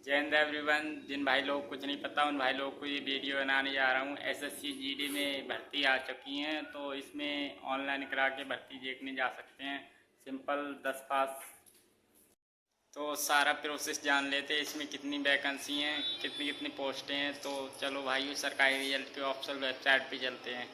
जय हिंद एवरीवन। जिन भाई लोग कुछ नहीं पता उन भाई लोग को ये वीडियो बनाने जा रहा हूँ। एसएससी जीडी में भर्ती आ चुकी हैं, तो इसमें ऑनलाइन करा के भर्ती देखने जा सकते हैं। सिंपल 10 पास। तो सारा प्रोसेस जान लेते हैं, इसमें कितनी वैकेंसी हैं, कितनी कितनी पोस्टें हैं। तो चलो भाई सरकारी रिजल्ट के ऑफिशियल वेबसाइट पे चलते हैं।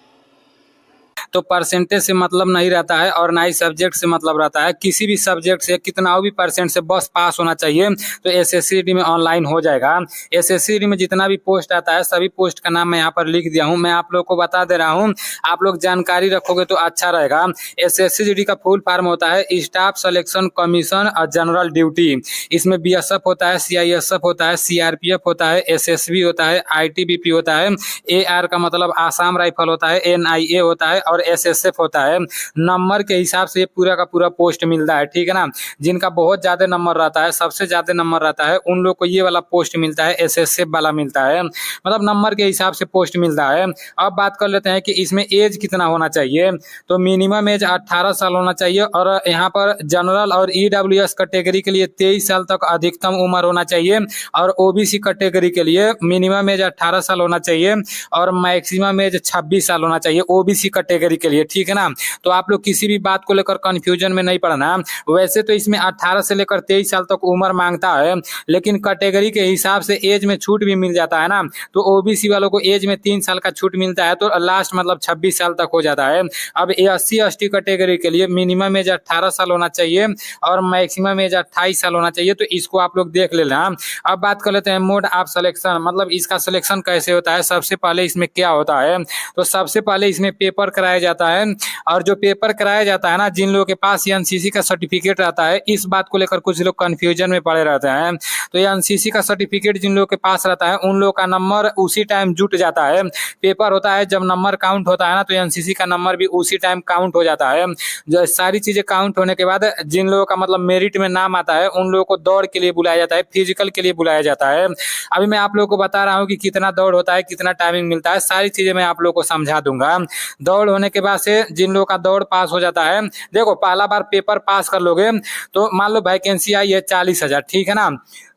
तो परसेंटेज से मतलब नहीं रहता है और ना ही सब्जेक्ट से मतलब रहता है। किसी भी सब्जेक्ट से कितना भी परसेंट से बस पास होना चाहिए तो एसएससी में ऑनलाइन हो जाएगा। एसएससी में जितना भी पोस्ट आता है सभी पोस्ट का नाम मैं यहाँ पर लिख दिया हूँ। मैं आप लोग को बता दे रहा हूँ, आप लोग जानकारी रखोगे तो अच्छा रहेगा। एसएससी का फुल फॉर्म होता है स्टाफ सिलेक्शन कमीशन और जनरल ड्यूटी। इसमें बीएसएफ होता है, सीआईएसएफ होता है, सीआरपीएफ होता है, एसएसबी होता है, आईटीबीपी होता है, एआर का मतलब आसाम राइफल होता है, एनआईए होता है और एसएसएफ होता है। नंबर के हिसाब से पूरा का पूरा पोस्ट मिलता है, ठीक है ना। जिनका बहुत ज्यादा नंबर रहता है, सबसे ज्यादा नंबर रहता है, उन लोग को ये वाला पोस्ट मिलता है, एसएसएफ वाला मिलता है। मतलब नंबर के हिसाब से पोस्ट मिलता है। अब बात कर लेते हैं कि इसमें एज कितना होना चाहिए। तो मिनिमम एज 18 साल होना चाहिए और यहाँ पर जनरल और ईडब्ल्यूएस कैटेगरी के लिए 23 साल तक अधिकतम उम्र होना चाहिए और ओबीसी कैटेगरी के लिए मिनिमम एज 18 साल होना चाहिए और मैक्सिमम एज 26 साल होना चाहिए ओबीसी कैटेगरी के लिए, ठीक है ना। तो आप लोग किसी भी बात को लेकर कंफ्यूजन में नहीं पड़ना। वैसे तो इसमें 18 से लेकर 23 साल तक उम्र मांगता है, लेकिन कैटेगरी के हिसाब से एज में छूट भी मिल जाता है ना। तो ओबीसी वालों को एज में 3 साल का छूट मिलता है, तो लास्ट मतलब 26 साल तक हो जाता है। अब एससी एसटी कैटेगरी के लिए मिनिमम एज 18 साल होना चाहिए और मैक्सिमम एज 28 साल होना चाहिए। तो इसको आप लोग देख लेना। अब बात कर लेते हैं मोड ऑफ सिलेक्शन, मतलब इसका सिलेक्शन कैसे होता है। सबसे पहले इसमें क्या होता है, तो सबसे पहले इसमें पेपर कराया जाता है और जो पेपर कराया जाता है ना, जिन लोगों के पास एनसीसी का सर्टिफिकेट रहता है, इस बात को लेकर कुछ लोग कंफ्यूजन में पड़े रहते हैं। तो ये एनसीसी का सर्टिफिकेट जिन लोगों के पास रहता है उन लोगों का नंबर उसी टाइम जुट जाता है। पेपर होता है जब नंबर काउंट होता है ना, तो एनसीसी का नंबर भी उसी टाइम काउंट हो जाता है। जो सारी चीजें काउंट होने के बाद जिन लोगों का मतलब मेरिट में नाम आता है उन लोगों को दौड़ के लिए बुलाया जाता है, फिजिकल के लिए बुलाया जाता है। अभी मैं आप लोगों को बता रहा हूँ कि कितना दौड़ होता है, कितना टाइमिंग मिलता है, सारी चीजें मैं आप लोगों को समझा दूंगा। दौड़ होने के बाद से जिन लोगों का दौड़ पास हो जाता है, देखो पहला बार पेपर पास कर लोगे तो मान लो वैकेंसी आई है 40,000, ठीक है ना।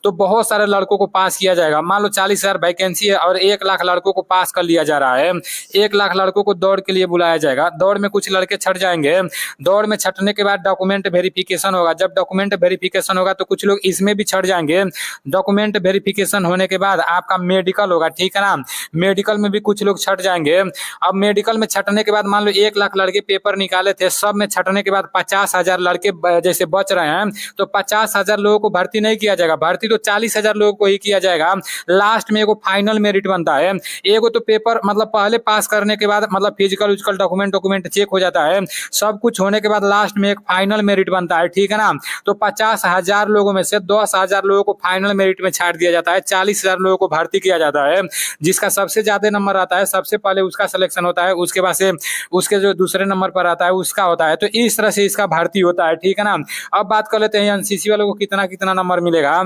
तो बहुत सारे लड़कों को पास किया जाएगा। मान लो 40,000 वैकेंसी है और 1 लाख लड़कों को पास कर लिया जा रहा है। 1 लाख लड़कों को दौड़ के लिए बुलाया जाएगा। दौड़ में कुछ लड़के छट जाएंगे। दौड़ में छटने के बाद डॉक्यूमेंट वेरिफिकेशन होगा। जब डॉक्यूमेंट वेरिफिकेशन होगा तो कुछ लोग इसमें भी छट जाएंगे। डॉक्यूमेंट वेरिफिकेशन होने के बाद आपका मेडिकल होगा, ठीक है ना। मेडिकल में भी कुछ लोग छट जाएंगे। अब मेडिकल में छटने के बाद मान लो 1 लाख लड़के पेपर निकाले थे, सब में छटने के बाद 50,000 लड़के जैसे बच रहे हैं, तो 50,000 लोगों को भर्ती नहीं किया जाएगा। भर्ती तो 40,000 लोगों को ही किया जाएगा। लास्ट में एगो फाइनल मेरिट बनता है। एगो तो पेपर मतलब पहले पास करने के बाद मतलब फिजिकल उजिकल डॉक्यूमेंट चेक हो जाता है, सब कुछ होने के बाद लास्ट में एक फाइनल मेरिट बनता है, ठीक है ना। तो 50,000 लोगों में से 10,000 लोगों को फाइनल मेरिट में छाट दिया जाता है, 40,000 लोगों को भर्ती किया जाता है। जिसका सबसे ज्यादा नंबर आता है सबसे पहले उसका सिलेक्शन होता है, उसके बाद से उसके जो दूसरे नंबर पर आता है उसका होता है। तो इस तरह से इसका भर्ती होता है, ठीक है ना। अब बात कर लेते हैं एनसीसी वालों को कितना कितना नंबर मिलेगा।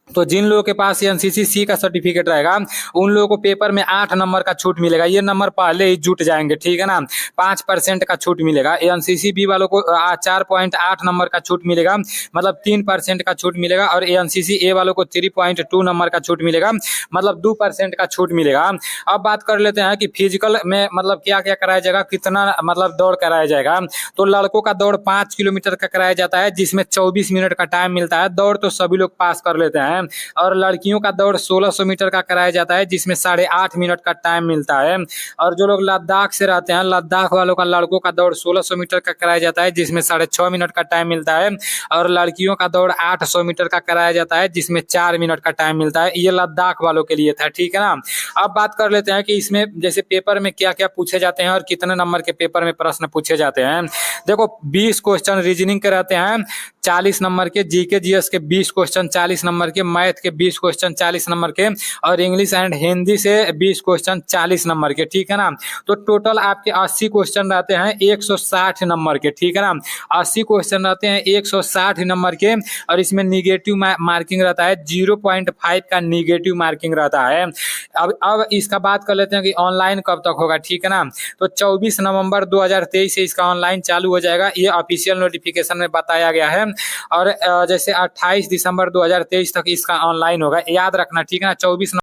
तो जिन लोगों के पास एनसीसी सी का सर्टिफिकेट रहेगा उन लोगों को पेपर में 8 नंबर का छूट मिलेगा। ये नंबर पहले ही जुट जाएंगे, ठीक है ना। 5% का छूट मिलेगा। एनसीसी बी वालों को 4.8 नंबर का छूट मिलेगा, मतलब 3% का छूट मिलेगा। और एनसीसी ए वालों को 3.2 नंबर का छूट मिलेगा, मतलब 2% का छूट मिलेगा। अब बात कर लेते हैं कि फिजिकल में मतलब क्या क्या कराया जाएगा, कितना मतलब दौड़ कराया जाएगा। तो लड़कों का दौड़ 5 किलोमीटर का कराया जाता है, जिसमें 24 मिनट का टाइम मिलता है। दौड़ तो सभी लोग पास कर लेते हैं। और लड़कियों का दौड़ 1600 मीटर का कराया जाता है, जिसमें 8.5 मिनट का टाइम मिलता है। और जो लोग लद्दाख से रहते हैं, लद्दाख वालों का लड़कों का दौड़ 1600 मीटर का कराया जाता है, जिसमें 6.5 मिनट का टाइम मिलता है। और लड़कियों का दौड़ 800 मीटर का कराया जाता है, जिसमें 4 मिनट का टाइम मिलता है। ये लद्दाख वालों के लिए था, ठीक है ना। अब बात कर लेते हैं कि इसमें जैसे पेपर में क्या क्या पूछे जाते हैं और कितने नंबर के पेपर में प्रश्न पूछे जाते हैं। देखो 20 क्वेश्चन रीजनिंग के रहते हैं 40 नंबर के, जीके जीएस के 20 क्वेश्चन 40 नंबर के, मैथ के 20 क्वेश्चन 40 नंबर के, और इंग्लिश एंड हिंदी से 20 क्वेश्चन 40 नंबर के, ठीक है ना। तो टोटल आपके 80 क्वेश्चन रहते हैं 160 नंबर के, ठीक है ना। 80 क्वेश्चन रहते हैं 160 नंबर के। और इसमें निगेटिव मार्किंग रहता है, 0.5 का निगेटिव मार्किंग रहता है। अब इसका बात कर लेते हैं कि ऑनलाइन कब तक होगा, ठीक है ना। तो 24 नवंबर 2023 से इसका ऑनलाइन चालू हो जाएगा, ये ऑफिशियल नोटिफिकेशन में बताया गया है। और जैसे 28 दिसंबर 2023 तक इसका ऑनलाइन होगा, याद रखना, ठीक है ना। 24